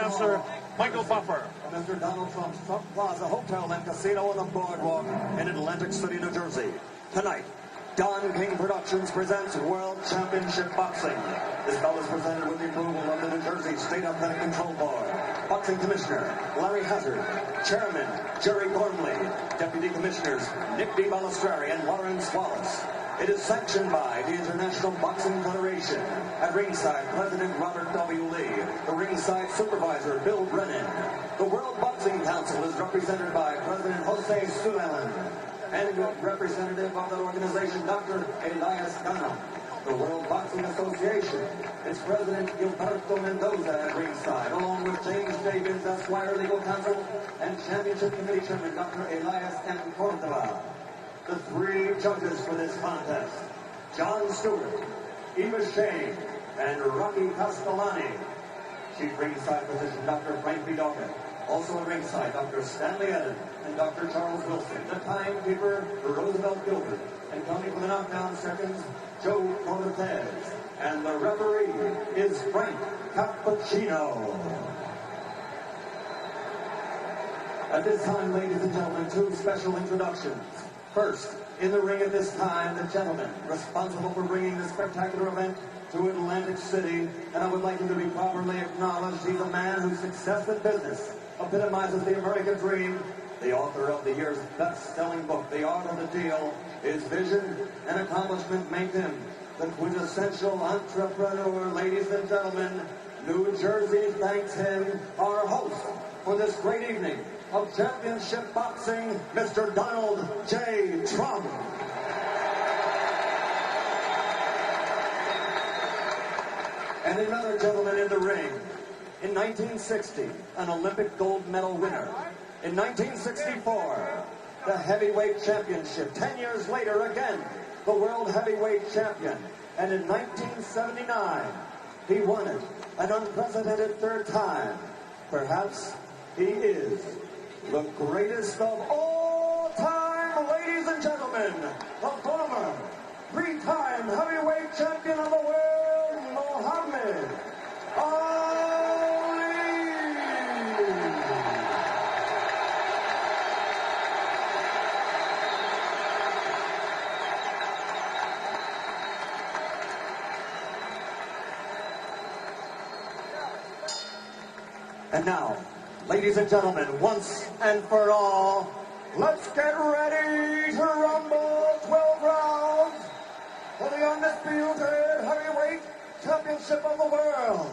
announcer Michael Buffer. Mr. Donald Trump's Trump Plaza Hotel and Casino on the Boardwalk in Atlantic City, New Jersey. Tonight, Don King Productions presents World Championship Boxing. This bout is presented with the approval of the New Jersey State Athletic Control Board. Boxing Commissioner Larry Hazard, Chairman Jerry Gormley, Deputy Commissioners Nick D. Balistrari and Lawrence Wallace. It is sanctioned by the International Boxing Federation. At ringside, President Robert W. Lee. The ringside supervisor, Bill Brennan. The World Boxing Council is represented by President Jose Suleiman and representative of that organization, Dr. Elias Cano. The World Boxing Association, its president, Gilberto Mendoza, at ringside, along with James Davies, Esquire Legal Counsel, and Championship Committee Chairman, Dr. Elias M. Cordova. The three judges for this contest, John Stewart, Eva Shane, and Rocky Castellani. Chief ringside physician, Dr. Frank B. Dawkins. Also at ringside, Dr. Stanley Eden and Dr. Charles Wilson. The timekeeper, Roosevelt Gilbert. And coming for the knockdown seconds, Joe Cortez. And the referee is Frank Cappuccino. At this time, ladies and gentlemen, two special introductions. First, in the ring at this time, the gentleman responsible for bringing this spectacular event to Atlantic City, and I would like him to be properly acknowledged. He's a man whose success in business epitomizes the American dream, the author of the year's best-selling book, The Art of the Deal. His vision and accomplishment make him the quintessential entrepreneur. Ladies and gentlemen, New Jersey thanks him, our host for this great evening of championship boxing, Mr. Donald J. Trump. And another gentleman in the ring. In 1960, an Olympic gold medal winner. In 1964, the heavyweight championship. 10 years later, again, the world heavyweight champion. And in 1979, he won it an unprecedented third time. Perhaps he is the greatest of all time, ladies and gentlemen, the former three-time heavyweight champion of the world, Muhammad Ali. And now, ladies and gentlemen, once and for all, let's get ready to rumble 12 rounds for the undisputed heavyweight championship of the world.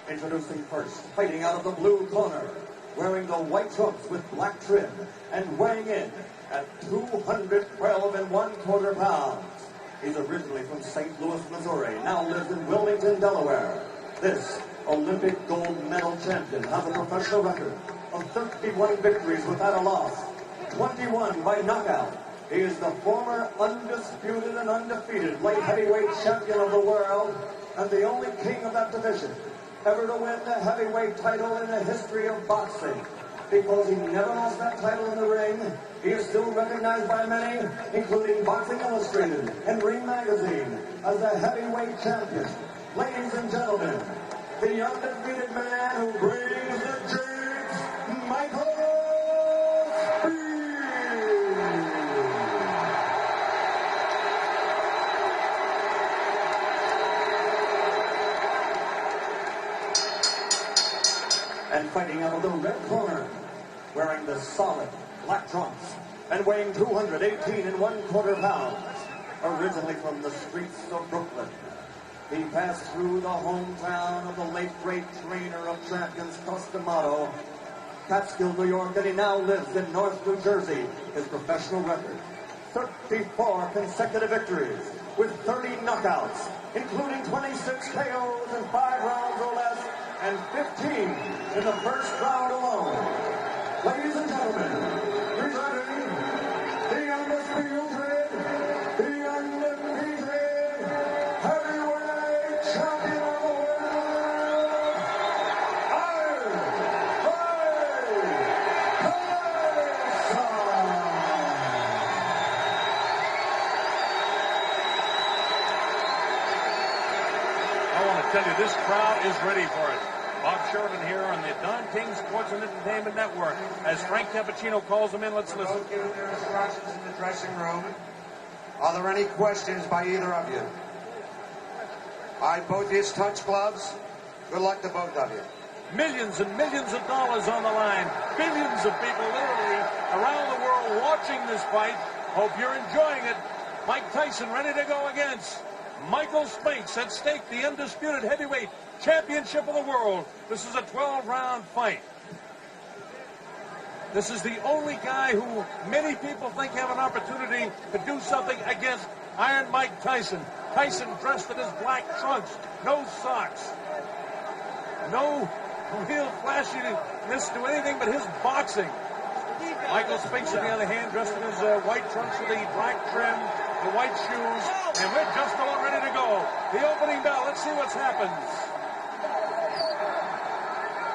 Introducing first, fighting out of the blue corner, wearing the white trunks with black trim, and weighing in at 212 1/4 pounds. He's originally from St. Louis, Missouri, now lives in Wilmington, Delaware. This Olympic gold medal champion has a professional record of 31 victories without a loss, 21 by knockout. He is the former undisputed and undefeated light heavyweight champion of the world and the only king of that division ever to win the heavyweight title in the history of boxing. Because he never lost that title in the ring, he is still recognized by many, including Boxing Illustrated and Ring Magazine, as a heavyweight champion. Ladies and gentlemen, the undefeated man who brings the jigs, Michael. And fighting out of the red corner, wearing the solid black trunks and weighing 218 1/4 pounds, originally from the streets of Brooklyn. He passed through the hometown of the late great trainer of champions, Costamato, Catskill, New York, and he now lives in North New Jersey. His professional record, 34 consecutive victories with 30 knockouts, including 26 KOs in 5 rounds or less, and 15 in the first round alone. Ladies and gentlemen, presenting the undisputed, heavyweight champion of the world, Tayson. I want to tell you, this crowd is ready for it. Bob Sheridan here on the Don King Sports and Entertainment Network. As Frank Cappuccino calls them in, let's listen. Both giving their instructions in the dressing room. Are there any questions by either of you? All right, both his touch gloves. Good luck to both of you. Millions and millions of dollars on the line. Billions of people literally around the world watching this fight. Hope you're enjoying it. Mike Tyson ready to go against Michael Spinks. At stake, the undisputed heavyweight championship of the world. This is a 12-round fight. This is the only guy who many people think have an opportunity to do something against Iron Mike Tyson. Tyson dressed in his black trunks, no socks, no real flashiness to anything but his boxing. Michael Spinks, on the other hand, dressed in his white trunks with the black trim, the white shoes, and we're just about ready to go. The opening bell, let's see what's happened.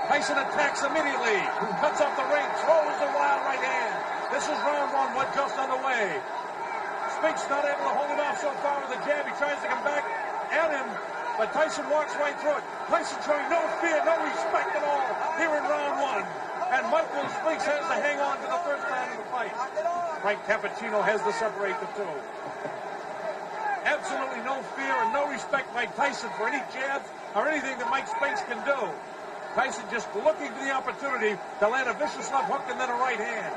Tyson attacks immediately, cuts off the ring, throws the wild right hand. This is round one, we're just underway. Spinks not able to hold him off so far with a jab. He tries to come back at him, but Tyson walks right through it. Tyson showing no fear, no respect at all here in round one. And Michael Spinks has to hang on to the first round of the fight. Frank Cappuccino has to separate the two. Absolutely no fear and no respect by Tyson for any jabs or anything that Mike Spinks can do. Tyson just looking for the opportunity to land a vicious left hook and then a right hand.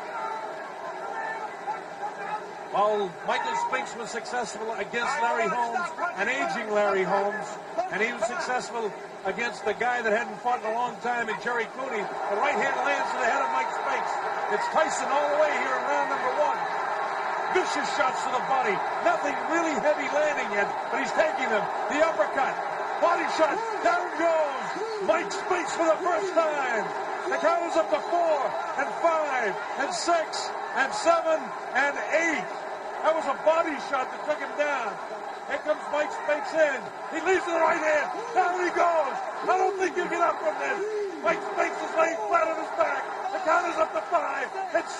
While Michael Spinks was successful against Larry Holmes, an aging Larry Holmes, and he was successful against the guy that hadn't fought in a long time in Jerry Cooney, the right hand lands to the head of Mike Spinks. It's Tyson all the way here in round number one. Vicious shots to the body. Nothing really heavy landing yet, but he's taking them. The uppercut. Body shot. Down goes Mike Spinks for the first time. The count is up to 4 and 5 and 6 and 7 and 8. That was a body shot that took him down. Here comes Mike Spinks in. He leaves to the right hand. Down he goes. I don't think you get up from this. Mike Spinks is laying flat on his back. The count is up to 5 and 6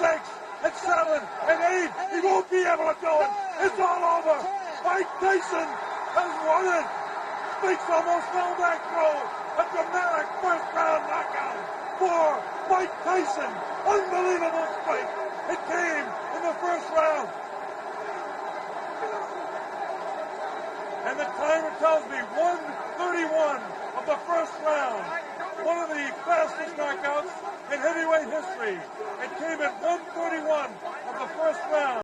and 7 and 8. He won't be able to do it. It's all over. Mike Tyson has won it. Spinks almost fell back through. A dramatic first round knockout for Mike Tyson. Unbelievable fight. It came in the first round. And the timer tells me 1:31 of the first round. One of the fastest knockouts in heavyweight history. It came at 1:31 of the first round.